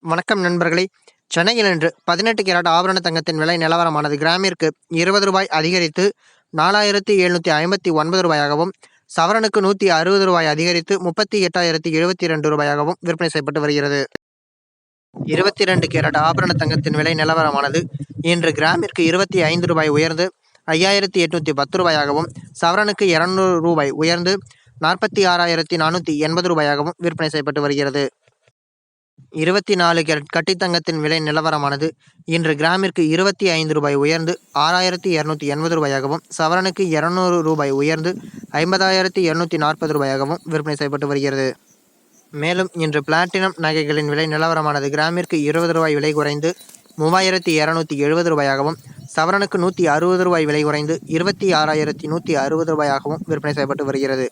வணக்கம் நண்பர்களே. சென்னையில் இன்று 18 கேரட் ஆபரண தங்கத்தின் விலை நிலவரமானது கிராமிற்கு ரூ. 20 அதிகரித்து ரூ. 4759 சவரனுக்கு ரூ. 160 அதிகரித்து ரூ. 38,072 விற்பனை செய்யப்பட்டு வருகிறது. 22 கேரட் ஆபரண தங்கத்தின் விலை நிலவரமானது இன்று கிராமிற்கு ரூ. 25 உயர்ந்து ரூ. 5,810 சவரனுக்கு ரூ. 200 உயர்ந்து ரூ. 46,480 விற்பனை செய்யப்பட்டு வருகிறது. 24 கேரட் கட்டித்தங்கத்தின் விலை நிலவரமானது இன்று கிராமிற்கு ரூ. 25 உயர்ந்து ரூ. 6,280 சவரனுக்கு ரூ. 200 உயர்ந்து ரூ. 50,240 விற்பனை செய்யப்பட்டு வருகிறது. மேலும் இன்று பிளாட்டினம் நகைகளின் விலை நிலவரமானது கிராமிற்கு ரூ. 20 விலை குறைந்து ரூ. 3,270 சவரனுக்கு ரூ. 160 விலை குறைந்து ரூ. 26,160 விற்பனை செய்யப்பட்டு வருகிறது.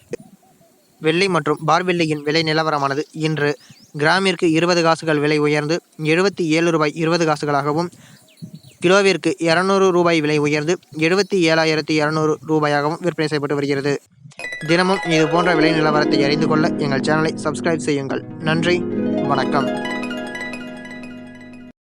வெள்ளி மற்றும் பார் வெள்ளியின் விலை நிலவரமானது இன்று கிராமிற்கு 20 காசுகள் விலை உயர்ந்து ரூ. 77.20 கிலோவிற்கு ரூ. 200 விலை உயர்ந்து ரூ. 77,200 விற்பனை செய்யப்பட்டு வருகிறது. தினமும் இது போன்ற விலை நிலவரத்தை அறிந்து கொள்ள எங்கள் சேனலை சப்ஸ்கிரைப் செய்யுங்கள். நன்றி, வணக்கம்.